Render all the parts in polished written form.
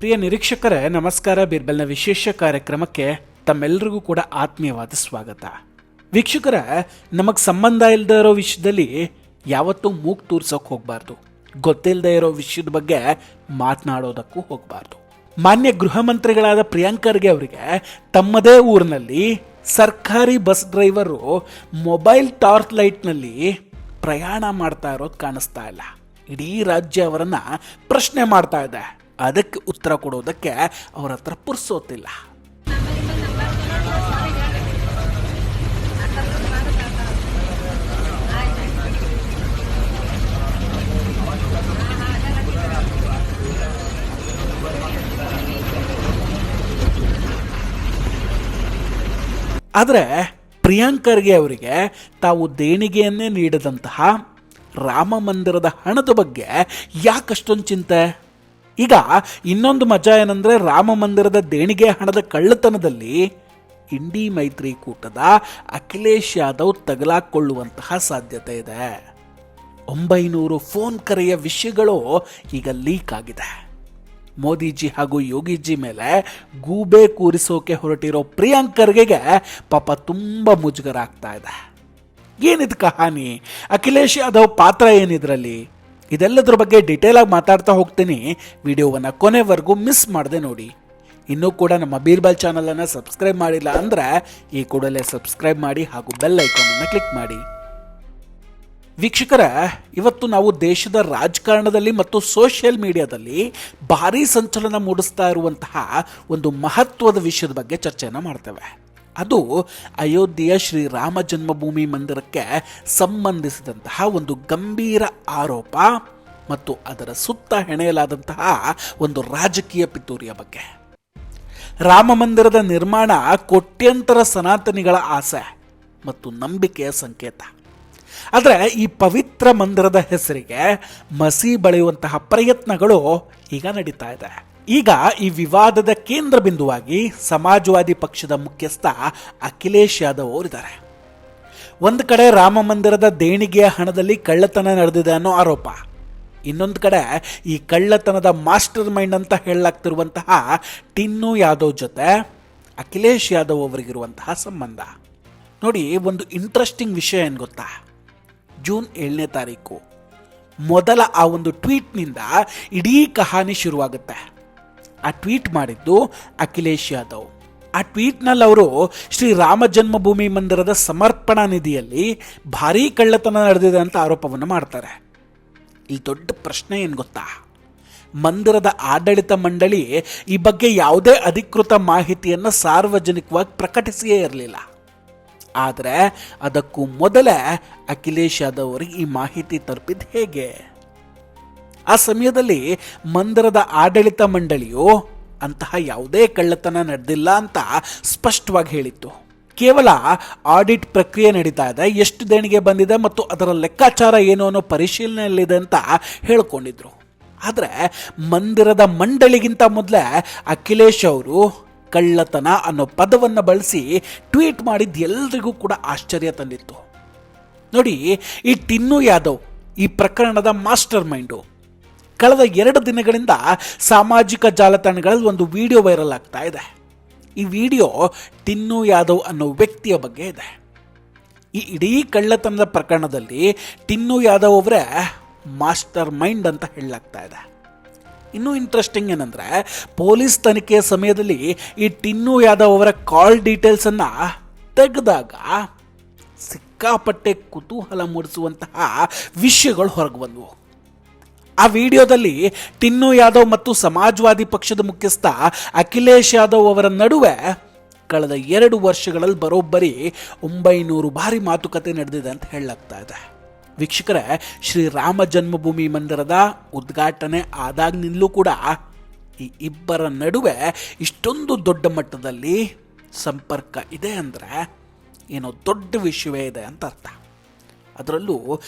ಪ್ರಿಯ ನಿರೀಕ್ಷಕರೇ ನಮಸ್ಕಾರ. ಬೀರ್ಬಲ್ನ ವಿಶೇಷ ಕಾರ್ಯಕ್ರಮಕ್ಕೆ ತಮ್ಮೆಲ್ಲರಿಗೂ ಕೂಡ ಆತ್ಮೀಯವಾದ ಸ್ವಾಗತ. ವೀಕ್ಷಕರೇ, ನಮಗೆ ಸಂಬಂಧ ಇಲ್ಲದೆ ಇರೋ ವಿಷಯದಲ್ಲಿ ಯಾವತ್ತೂ ಮೂಗು ತೂರ್ಸೋಕೆ ಹೋಗಬಾರ್ದು. ಗೊತ್ತಿಲ್ಲದೆ ಇರೋ ವಿಷಯದ ಬಗ್ಗೆ ಮಾತನಾಡೋದಕ್ಕೂ ಹೋಗಬಾರ್ದು. ಮಾನ್ಯ ಗೃಹ ಮಂತ್ರಿಗಳಾದ ಪ್ರಿಯಾಂಕ್ ಖರ್ಗೆ ಅವರಿಗೆ ತಮ್ಮದೇ ಊರಿನಲ್ಲಿ ಸರ್ಕಾರಿ ಬಸ್ ಡ್ರೈವರು ಮೊಬೈಲ್ ಟಾರ್ಚ್ ಲೈಟ್ನಲ್ಲಿ ಪ್ರಯಾಣ ಮಾಡ್ತಾ ಇರೋದು ಕಾಣಿಸ್ತಾ ಇಲ್ಲ. ಇಡೀ ರಾಜ್ಯ ಅವರನ್ನ ಪ್ರಶ್ನೆ ಮಾಡ್ತಾ ಇದೆ. ಅದಕ್ಕೆ ಉತ್ತರ ಕೊಡೋದಕ್ಕೆ ಅವರ ಹತ್ರ ಪುರ್ಸೋತಿಲ್ಲ. ಆದರೆ ಪ್ರಿಯಾಂಕ್ ಖರ್ಗೆ ಅವರಿಗೆ ತಾವು ದೇಣಿಗೆಯನ್ನೇ ನೀಡದಂತಹ ರಾಮ ಮಂದಿರದ ಹಣದ ಬಗ್ಗೆ ಯಾಕಷ್ಟೊಂದು ಚಿಂತೆ? ಈಗ ಇನ್ನೊಂದು ಮಜಾ ಏನಂದರೆ, ರಾಮ ಮಂದಿರದ ದೇಣಿಗೆ ಹಣದ ಕಳ್ಳತನದಲ್ಲಿ ಇಂಡಿ ಮೈತ್ರಿಕೂಟದ ಅಖಿಲೇಶ್ ಯಾದವ್ ತಗಲಾಕೊಳ್ಳುವಂತಹ ಸಾಧ್ಯತೆ ಇದೆ. 900 ಫೋನ್ ಕರೆಯ ವಿಷಯಗಳು ಈಗ ಲೀಕ್ ಆಗಿದೆ. ಮೋದಿಜಿ ಹಾಗೂ ಯೋಗಿಜಿ ಮೇಲೆ ಗೂಬೆ ಕೂರಿಸೋಕೆ ಹೊರಟಿರೋ ಪ್ರಿಯಾಂಕ್ ಖರ್ಗೆಗೆ ಪಾಪ ತುಂಬ ಮುಜುಗರ ಆಗ್ತಾ ಇದೆ. ಏನಿದು ಕಹಾನಿ? ಅಖಿಲೇಶ್ ಯಾದವ್ ಪಾತ್ರ ಏನಿದ್ರಲ್ಲಿ? ಇದೆಲ್ಲದ್ರ ಬಗ್ಗೆ ಡೀಟೇಲ್ ಆಗಿ ಮಾತಾಡ್ತಾ ಹೋಗ್ತೀನಿ. ವಿಡಿಯೋವನ್ನು ಕೊನೆವರೆಗೂ ಮಿಸ್ ಮಾಡದೆ ನೋಡಿ. ಇನ್ನೂ ಕೂಡ ನಮ್ಮ ಬೀರ್ಬಲ್ ಚಾನಲನ್ನು ಸಬ್ಸ್ಕ್ರೈಬ್ ಮಾಡಿಲ್ಲ ಅಂದರೆ ಈ ಕೂಡಲೇ ಸಬ್ಸ್ಕ್ರೈಬ್ ಮಾಡಿ ಹಾಗೂ ಬೆಲ್ ಐಕಾನನ್ನು ಕ್ಲಿಕ್ ಮಾಡಿ. ವೀಕ್ಷಕರೇ, ಇವತ್ತು ನಾವು ದೇಶದ ರಾಜಕಾರಣದಲ್ಲಿ ಮತ್ತು ಸೋಷಿಯಲ್ ಮೀಡಿಯಾದಲ್ಲಿ ಭಾರೀ ಸಂಚಲನ ಮೂಡಿಸ್ತಾ ಇರುವಂತಹ ಒಂದು ಮಹತ್ವದ ವಿಷಯದ ಬಗ್ಗೆ ಚರ್ಚೆಯನ್ನು ಮಾಡ್ತೇವೆ. ಅದು ಅಯೋಧ್ಯೆಯ ಶ್ರೀರಾಮ ಜನ್ಮಭೂಮಿ ಮಂದಿರಕ್ಕೆ ಸಂಬಂಧಿಸಿದಂತಹ ಒಂದು ಗಂಭೀರ ಆರೋಪ ಮತ್ತು ಅದರ ಸುತ್ತ ಹೆಣೆಯಲಾದಂತಹ ಒಂದು ರಾಜಕೀಯ ಪಿತೂರಿಯ ಬಗ್ಗೆ. ರಾಮ ಮಂದಿರದ ನಿರ್ಮಾಣ ಕೋಟ್ಯಂತರ ಸನಾತನಿಗಳ ಆಸೆ ಮತ್ತು ನಂಬಿಕೆಯ ಸಂಕೇತ. ಆದರೆ ಈ ಪವಿತ್ರ ಮಂದಿರದ ಹೆಸರಿಗೆ ಮಸಿ ಬಳಿಯುವಂತಹ ಪ್ರಯತ್ನಗಳು ಈಗ ನಡೀತಾ ಇದೆ. ಈಗ ಈ ವಿವಾದದ ಕೇಂದ್ರ ಬಿಂದುವಾಗಿ ಸಮಾಜವಾದಿ ಪಕ್ಷದ ಮುಖ್ಯಸ್ಥ ಅಖಿಲೇಶ್ ಯಾದವ್ ಅವರಿದ್ದಾರೆ. ಒಂದು ಕಡೆ ರಾಮ ಮಂದಿರದ ದೇಣಿಗೆಯ ಹಣದಲ್ಲಿ ಕಳ್ಳತನ ನಡೆದಿದೆ ಅನ್ನೋ ಆರೋಪ, ಇನ್ನೊಂದು ಕಡೆ ಈ ಕಳ್ಳತನದ ಮಾಸ್ಟರ್ ಮೈಂಡ್ ಅಂತ ಹೇಳಲಾಗ್ತಿರುವಂತಹ ಟಿನ್ನು ಯಾದವ್ ಜೊತೆ ಅಖಿಲೇಶ್ ಯಾದವ್ ಅವರಿಗಿರುವಂತಹ ಸಂಬಂಧ. ನೋಡಿ, ಒಂದು ಇಂಟ್ರೆಸ್ಟಿಂಗ್ ವಿಷಯ ಏನು ಗೊತ್ತಾ? ಜೂನ್ 7ನೇ ತಾರೀಕು ಮೊದಲ ಆ ಒಂದು ಟ್ವೀಟ್ನಿಂದ ಇಡೀ ಕಹಾನಿ ಶುರುವಾಗುತ್ತೆ. ಆ ಟ್ವೀಟ್ ಮಾಡಿದ್ದು ಅಖಿಲೇಶ್ ಯಾದವ್. ಆ ಟ್ವೀಟ್ನಲ್ಲಿ ಅವರು ಶ್ರೀರಾಮ ಜನ್ಮಭೂಮಿ ಮಂದಿರದ ಸಮರ್ಪಣಾ ನಿಧಿಯಲ್ಲಿ ಭಾರೀ ಕಳ್ಳತನ ನಡೆದಿದೆ ಅಂತ ಆರೋಪವನ್ನು ಮಾಡ್ತಾರೆ. ಈ ದೊಡ್ಡ ಪ್ರಶ್ನೆ ಏನು ಗೊತ್ತಾ? ಮಂದಿರದ ಆಡಳಿತ ಮಂಡಳಿ ಈ ಬಗ್ಗೆ ಯಾವುದೇ ಅಧಿಕೃತ ಮಾಹಿತಿಯನ್ನು ಸಾರ್ವಜನಿಕವಾಗಿ ಪ್ರಕಟಿಸಿಯೇ ಇರಲಿಲ್ಲ. ಆದರೆ ಅದಕ್ಕೂ ಮೊದಲೇ ಅಖಿಲೇಶ್ ಯಾದವ್ ಅವರಿಗೆ ಈ ಮಾಹಿತಿ ತಲುಪಿದ್ದು ಹೇಗೆ? ಆ ಸಮಯದಲ್ಲಿ ಮಂದಿರದ ಆಡಳಿತ ಮಂಡಳಿಯು ಅಂತಹ ಯಾವುದೇ ಕಳ್ಳತನ ನಡೆದಿಲ್ಲ ಅಂತ ಸ್ಪಷ್ಟವಾಗಿ ಹೇಳಿತ್ತು. ಕೇವಲ ಆಡಿಟ್ ಪ್ರಕ್ರಿಯೆ ನಡೀತಾ ಇದೆ, ಎಷ್ಟು ದೇಣಿಗೆ ಬಂದಿದೆ ಮತ್ತು ಅದರ ಲೆಕ್ಕಾಚಾರ ಏನು ಅನ್ನೋ ಪರಿಶೀಲನೆಯಲ್ಲಿದೆ ಅಂತ ಹೇಳಿಕೊಂಡಿದ್ರು. ಆದರೆ ಮಂದಿರದ ಮಂಡಳಿಗಿಂತ ಮೊದಲೇ ಅಖಿಲೇಶ್ ಅವರು ಕಳ್ಳತನ ಅನ್ನೋ ಪದವನ್ನು ಬಳಸಿ ಟ್ವೀಟ್ ಮಾಡಿದ್ದು ಎಲ್ರಿಗೂ ಕೂಡ ಆಶ್ಚರ್ಯ ತಂದಿತ್ತು. ನೋಡಿ, ಈ ಟಿನ್ನು ಯಾದವ್ ಈ ಪ್ರಕರಣದ ಮಾಸ್ಟರ್ ಮೈಂಡು. ಕಳೆದ 2 ದಿನಗಳಿಂದ ಸಾಮಾಜಿಕ ಜಾಲತಾಣಗಳಲ್ಲಿ ಒಂದು ವಿಡಿಯೋ ವೈರಲ್ ಆಗ್ತಾ ಇದೆ. ಈ ವಿಡಿಯೋ ಟಿನ್ನು ಯಾದವ್ ಅನ್ನೋ ವ್ಯಕ್ತಿಯ ಬಗ್ಗೆ ಇದೆ. ಈ ಇಡೀ ಕಳ್ಳತನದ ಪ್ರಕರಣದಲ್ಲಿ ಟಿನ್ನು ಯಾದವ್ ಅವರೇ ಮಾಸ್ಟರ್ ಮೈಂಡ್ ಅಂತ ಹೇಳಲಾಗ್ತಾ ಇದೆ. ಇನ್ನೂ ಇಂಟ್ರೆಸ್ಟಿಂಗ್ ಏನಂದರೆ, ಪೊಲೀಸ್ ತನಿಖೆಯ ಸಮಯದಲ್ಲಿ ಈ ಟಿನ್ನು ಯಾದವ್ ಅವರ ಕಾಲ್ ಡೀಟೇಲ್ಸನ್ನು ತೆಗೆದಾಗ ಸಿಕ್ಕಾಪಟ್ಟೆ ಕುತೂಹಲ ಮೂಡಿಸುವಂತಹ ವಿಷಯಗಳು ಹೊರಗೆ ಬಂದವು. ಆ ವಿಡಿಯೋದಲ್ಲಿ ಟಿನ್ನು ಯಾದವ್ ಮತ್ತು ಸಮಾಜವಾದಿ ಪಕ್ಷದ ಮುಖ್ಯಸ್ಥ ಅಖಿಲೇಶ್ ಯಾದವ್ ಅವರ ನಡುವೆ ಕಳೆದ 2 ವರ್ಷಗಳಲ್ಲಿ ಬರೋಬ್ಬರಿ 900 ಬಾರಿ ಮಾತುಕತೆ ನಡೆದಿದೆ ಅಂತ ಹೇಳಲಾಗ್ತಾ ಇದೆ. ವೀಕ್ಷಕರೇ, ಶ್ರೀರಾಮ ಜನ್ಮಭೂಮಿ ಮಂದಿರದ ಉದ್ಘಾಟನೆ ಆದಾಗಿನಿಂದಲೂ ಕೂಡ ಈ ಇಬ್ಬರ ನಡುವೆ ಇಷ್ಟೊಂದು ದೊಡ್ಡ ಮಟ್ಟದಲ್ಲಿ ಸಂಪರ್ಕ ಇದೆ ಅಂದರೆ ಏನೋ ದೊಡ್ಡ ವಿಷಯವೇ ಇದೆ ಅಂತ ಅರ್ಥ. ಅದರಲ್ಲೂ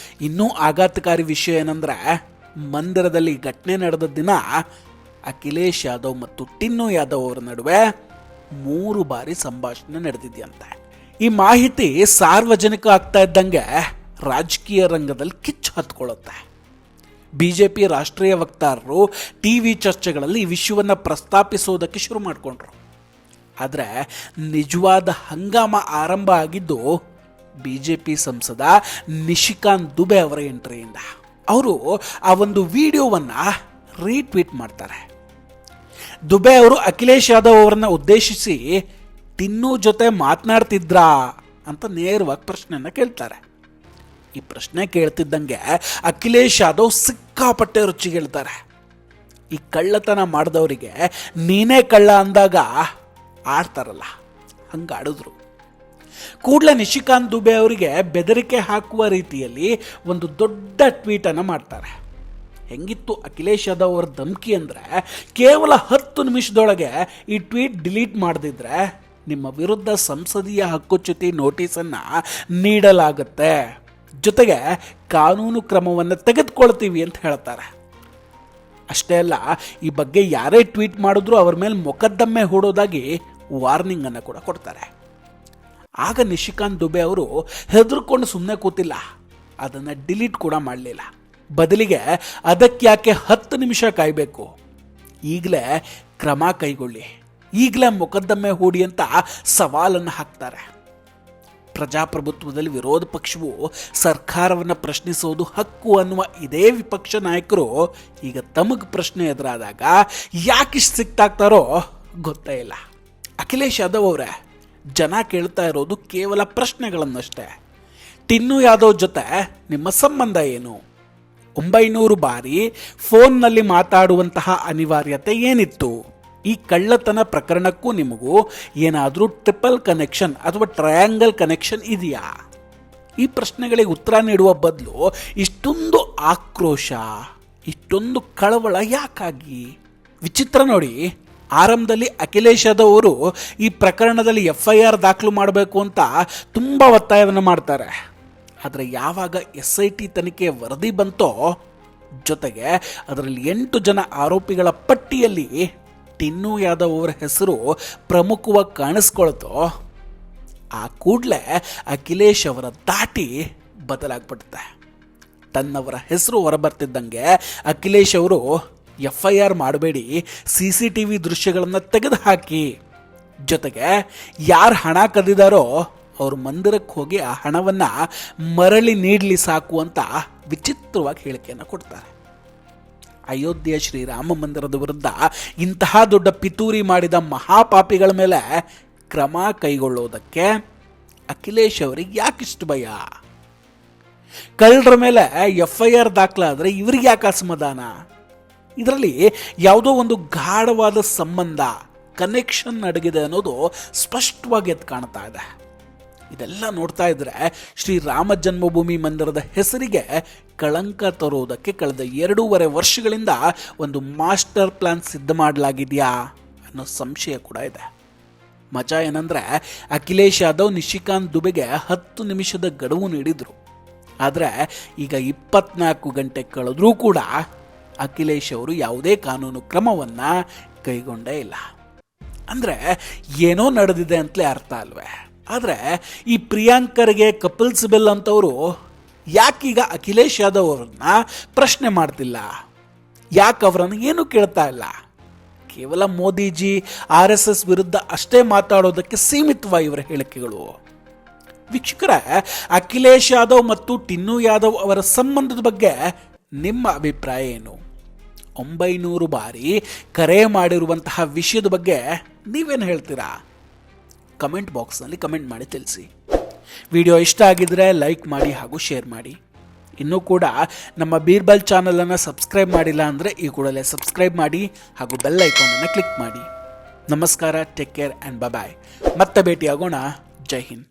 ಇನ್ನೂ ಆಘಾತಕಾರಿ ವಿಷಯ ಏನಂದರೆ, ಮಂದಿರದಲ್ಲಿ ಘಟನೆ ನಡೆದ ದಿನ ಅಖಿಲೇಶ್ ಯಾದವ್ ಮತ್ತು ಟಿನ್ನು ಯಾದವ್ ಅವರ ನಡುವೆ 3 ಬಾರಿ ಸಂಭಾಷಣೆ ನಡೆದಿದೆಯಂತೆ. ಈ ಮಾಹಿತಿ ಸಾರ್ವಜನಿಕ ಆಗ್ತಾ ಇದ್ದಂಗೆ ರಾಜಕೀಯ ರಂಗದಲ್ಲಿ ಕಿಚ್ಚು ಹತ್ಕೊಳ್ಳುತ್ತೆ. ಬಿಜೆಪಿ ರಾಷ್ಟ್ರೀಯ ವಕ್ತಾರರು ಟಿವಿ ಚರ್ಚೆಗಳಲ್ಲಿ ಈ ವಿಷಯವನ್ನು ಪ್ರಸ್ತಾಪಿಸೋದಕ್ಕೆ ಶುರು ಮಾಡಿಕೊಂಡ್ರು. ಆದರೆ ನಿಜವಾದ ಹಂಗಾಮ ಆರಂಭ ಆಗಿದ್ದು ಬಿಜೆಪಿ ಸಂಸದ ನಿಶಿಕಾಂತ್ ದುಬೆ ಅವರ ಎಂಟ್ರಿಯಿಂದ. ಅವರು ಆ ಒಂದು ವಿಡಿಯೋವನ್ನು ರೀಟ್ವೀಟ್ ಮಾಡ್ತಾರೆ. ದುಬೆ ಅವರು ಅಖಿಲೇಶ್ ಯಾದವ್ ಅವರನ್ನು ಉದ್ದೇಶಿಸಿ ಟಿನ್ನು ಜೊತೆ ಮಾತನಾಡ್ತಿದ್ರಾ ಅಂತ ನೇರವಾಗಿ ಪ್ರಶ್ನೆಯನ್ನು ಕೇಳ್ತಾರೆ. ಈ ಪ್ರಶ್ನೆ ಕೇಳ್ತಿದ್ದಂಗೆ ಅಖಿಲೇಶ್ ಯಾದವ್ ಸಿಕ್ಕಾಪಟ್ಟೆ ರುಚಿಗೆಳ್ತಾರೆ. ಈ ಕಳ್ಳತನ ಮಾಡಿದವರಿಗೆ ನೀನೇ ಕಳ್ಳ ಅಂದಾಗ ಆಡ್ತಾರಲ್ಲ, ಹಂಗೆ ಆಡಿದ್ರು. ಕೂಡಲೇ ನಿಶಿಕಾಂತ್ ದುಬೆ ಅವರಿಗೆ ಬೆದರಿಕೆ ಹಾಕುವ ರೀತಿಯಲ್ಲಿ ಒಂದು ದೊಡ್ಡ ಟ್ವೀಟನ್ನು ಮಾಡ್ತಾರೆ. ಹೆಂಗಿತ್ತು ಅಖಿಲೇಶ್ ಯಾದವ್ ಅವರ ಧಮಕಿ ಅಂದರೆ, ಕೇವಲ 10 ನಿಮಿಷದೊಳಗೆ ಈ ಟ್ವೀಟ್ ಡಿಲೀಟ್ ಮಾಡದಿದ್ರೆ ನಿಮ್ಮ ವಿರುದ್ಧ ಸಂಸದೀಯ ಹಕ್ಕುಚ್ಯುತಿ ನೋಟಿಸನ್ನು ನೀಡಲಾಗುತ್ತೆ, ಜೊತೆಗೆ ಕಾನೂನು ಕ್ರಮವನ್ನು ತೆಗೆದುಕೊಳ್ತೀವಿ ಅಂತ ಹೇಳ್ತಾರೆ. ಅಷ್ಟೇ ಅಲ್ಲ, ಈ ಬಗ್ಗೆ ಯಾರೇ ಟ್ವೀಟ್ ಮಾಡಿದ್ರು ಅವ್ರ ಮೇಲೆ ಮೊಕದ್ದಮೆ ಹೂಡೋದಾಗಿ ವಾರ್ನಿಂಗನ್ನು ಕೂಡ ಕೊಡ್ತಾರೆ. ಆಗ ನಿಶಿಕಾಂತ್ ದುಬೆ ಅವರು ಹೆದರ್ಕೊಂಡು ಸುಮ್ಮನೆ ಕೂತಿಲ್ಲ, ಅದನ್ನು ಡಿಲೀಟ್ ಕೂಡ ಮಾಡಲಿಲ್ಲ. ಬದಲಿಗೆ ಅದಕ್ಕ್ಯಾಕೆ 10 ನಿಮಿಷ ಕಾಯಬೇಕು, ಈಗಲೇ ಕ್ರಮ ಕೈಗೊಳ್ಳಿ, ಈಗಲೇ ಮೊಕದ್ದಮೆ ಹೂಡಿ ಅಂತ ಸವಾಲನ್ನು ಹಾಕ್ತಾರೆ. ಪ್ರಜಾಪ್ರಭುತ್ವದಲ್ಲಿ ವಿರೋಧ ಪಕ್ಷವು ಸರ್ಕಾರವನ್ನು ಪ್ರಶ್ನಿಸೋದು ಹಕ್ಕು ಅನ್ನುವ ಇದೇ ವಿಪಕ್ಷ ನಾಯಕರು ಈಗ ತಮಗೆ ಪ್ರಶ್ನೆ ಎದುರಾದಾಗ ಯಾಕಿಷ್ಟು ಸಿಕ್ತಾಗ್ತಾರೋ ಗೊತ್ತೇ ಇಲ್ಲ. ಅಖಿಲೇಶ್ ಯಾದವ್ ಅವರೇ, ಜನ ಕೇಳ್ತಾ ಇರೋದು ಕೇವಲ ಪ್ರಶ್ನೆಗಳನ್ನಷ್ಟೇ. ಟಿನ್ನು ಯಾದವ್ ಜೊತೆ ನಿಮ್ಮ ಸಂಬಂಧ ಏನು? 900 ಬಾರಿ ಫೋನ್ನಲ್ಲಿ ಮಾತಾಡುವಂತಹ ಅನಿವಾರ್ಯತೆ ಏನಿತ್ತು? ಈ ಕಳ್ಳತನ ಪ್ರಕರಣಕ್ಕೂ ನಿಮಗೂ ಏನಾದರೂ ಟ್ರಿಪಲ್ ಕನೆಕ್ಷನ್ ಅಥವಾ ಟ್ರಯಾಂಗಲ್ ಕನೆಕ್ಷನ್ ಇದೆಯಾ? ಈ ಪ್ರಶ್ನೆಗಳಿಗೆ ಉತ್ತರ ನೀಡುವ ಬದಲು ಇಷ್ಟೊಂದು ಆಕ್ರೋಶ, ಇಷ್ಟೊಂದು ಕಳವಳ ಯಾಕಾಗಿ? ವಿಚಿತ್ರ ನೋಡಿ, ಆರಂಭದಲ್ಲಿ ಅಖಿಲೇಶ್ ಯಾದವ್ ಅವರು ಈ ಪ್ರಕರಣದಲ್ಲಿ FIR ದಾಖಲು ಮಾಡಬೇಕು ಅಂತ ತುಂಬ ಒತ್ತಾಯವನ್ನು ಮಾಡ್ತಾರೆ. ಆದರೆ ಯಾವಾಗ SIT ತನಿಖೆ ವರದಿ ಬಂತೋ, ಜೊತೆಗೆ ಅದರಲ್ಲಿ 8 ಜನ ಆರೋಪಿಗಳ ಪಟ್ಟಿಯಲ್ಲಿ ಟಿನ್ನು ಯಾದವ್ ಅವರ ಹೆಸರು ಪ್ರಮುಖವಾಗಿ ಕಾಣಿಸ್ಕೊಳ್ತೋ, ಆ ಕೂಡಲೇ ಅಖಿಲೇಶ್ ಅವರ ದಾಟಿ ಬದಲಾಗ್ಬಿಡುತ್ತೆ. ತನ್ನವರ ಹೆಸರು ಹೊರಬರ್ತಿದ್ದಂಗೆ ಅಖಿಲೇಶ್ ಅವರು FIR ಮಾಡಬೇಡಿ, CCTV ದೃಶ್ಯಗಳನ್ನು ತೆಗೆದುಹಾಕಿ, ಜೊತೆಗೆ ಯಾರು ಹಣ ಕದ್ದಿದಾರೋ ಅವ್ರ ಮಂದಿರಕ್ಕೆ ಹೋಗಿ ಆ ಹಣವನ್ನು ಮರಳಿ ನೀಡಲಿ ಸಾಕು ಅಂತ ವಿಚಿತ್ರವಾಗಿ ಹೇಳಿಕೆಯನ್ನು ಕೊಡ್ತಾರೆ. ಅಯೋಧ್ಯೆಯ ಶ್ರೀರಾಮ ಮಂದಿರದ ವಿರುದ್ಧ ಇಂತಹ ದೊಡ್ಡ ಪಿತೂರಿ ಮಾಡಿದ ಮಹಾಪಾಪಿಗಳ ಮೇಲೆ ಕ್ರಮ ಕೈಗೊಳ್ಳೋದಕ್ಕೆ ಅಖಿಲೇಶ್ ಅವರಿಗೆ ಯಾಕಿಷ್ಟು ಭಯ? ಕಳ್ಳರ ಮೇಲೆ FIR ದಾಖಲಾದರೆ ಇವ್ರಿಗೆ ಯಾಕೆ ಅಸಮಾಧಾನ? ಇದರಲ್ಲಿ ಯಾವುದೋ ಒಂದು ಗಾಢವಾದ ಸಂಬಂಧ, ಕನೆಕ್ಷನ್ ಅಡಗಿದೆ ಅನ್ನೋದು ಸ್ಪಷ್ಟವಾಗಿ ಎದ್ದು ಕಾಣ್ತಾ ಇದೆ. ಇದೆಲ್ಲ ನೋಡ್ತಾ ಇದ್ರೆ ಶ್ರೀರಾಮ ಜನ್ಮಭೂಮಿ ಮಂದಿರದ ಹೆಸರಿಗೆ ಕಳಂಕ ತರೋದಕ್ಕೆ ಕಳೆದ 2.5 ವರ್ಷಗಳಿಂದ ಒಂದು ಮಾಸ್ಟರ್ ಪ್ಲಾನ್ ಸಿದ್ಧ ಮಾಡಲಾಗಿದೆಯಾ ಅನ್ನೋ ಸಂಶಯ ಕೂಡ ಇದೆ. ಮಜಾ ಏನಂದ್ರೆ, ಅಖಿಲೇಶ್ ಯಾದವ್ ನಿಶಿಕಾಂತ್ ದುಬೆಗೆ 10 ನಿಮಿಷದ ಗಡುವು ನೀಡಿದ್ರು. ಆದರೆ ಈಗ 24 ಗಂಟೆ ಕಳೆದ್ರೂ ಕೂಡ ಅಖಿಲೇಶ್ ಅವರು ಯಾವುದೇ ಕಾನೂನು ಕ್ರಮವನ್ನು ಕೈಗೊಂಡೇ ಇಲ್ಲ. ಅಂದರೆ ಏನೋ ನಡೆದಿದೆ ಅಂತಲೇ ಅರ್ಥ ಅಲ್ವೇ? ಆದರೆ ಈ ಪ್ರಿಯಾಂಕರ್ಗೆ ಕಪಿಲ್ ಸಿಬಲ್ ಅಂತವರು ಯಾಕೀಗ ಅಖಿಲೇಶ್ ಯಾದವ್ ಅವ್ರನ್ನ ಪ್ರಶ್ನೆ ಮಾಡ್ತಿಲ್ಲ? ಯಾಕೆ ಅವರನ್ನು ಏನು ಕೇಳ್ತಾ ಇಲ್ಲ? ಕೇವಲ ಮೋದಿಜಿ RSS ವಿರುದ್ಧ ಅಷ್ಟೇ ಮಾತಾಡೋದಕ್ಕೆ ಸೀಮಿತವ ಇವರ ಹೇಳಿಕೆಗಳು? ವೀಕ್ಷಕರೇ, ಅಖಿಲೇಶ್ ಯಾದವ್ ಮತ್ತು ಟಿನ್ನು ಯಾದವ್ ಅವರ ಸಂಬಂಧದ ಬಗ್ಗೆ ನಿಮ್ಮ ಅಭಿಪ್ರಾಯ ಏನು? 900 ಬಾರಿ ಕರೆ ಮಾಡಿರುವಂತಹ ವಿಷಯದ ಬಗ್ಗೆ ನೀವೇನು ಹೇಳ್ತೀರಾ? ಕಮೆಂಟ್ ಬಾಕ್ಸ್ನಲ್ಲಿ ಕಮೆಂಟ್ ಮಾಡಿ ತಿಳಿಸಿ. ವಿಡಿಯೋ ಇಷ್ಟ ಆಗಿದ್ರೆ ಲೈಕ್ ಮಾಡಿ ಹಾಗೂ ಶೇರ್ ಮಾಡಿ. ಇನ್ನೂ ಕೂಡ ನಮ್ಮ ಬೀರ್ಬಲ್ ಚಾನಲನ್ನು ಸಬ್ಸ್ಕ್ರೈಬ್ ಮಾಡಿಲ್ಲ ಅಂದರೆ ಈ ಕೂಡಲೇ ಸಬ್ಸ್ಕ್ರೈಬ್ ಮಾಡಿ ಹಾಗೂ ಬೆಲ್ ಐಕಾನನ್ನು ಕ್ಲಿಕ್ ಮಾಡಿ. ನಮಸ್ಕಾರ, ಟೇಕ್ ಕೇರ್ ಆ್ಯಂಡ್ ಬಾಯ್. ಮತ್ತೆ ಭೇಟಿಯಾಗೋಣ. ಜೈ ಹಿಂದ್.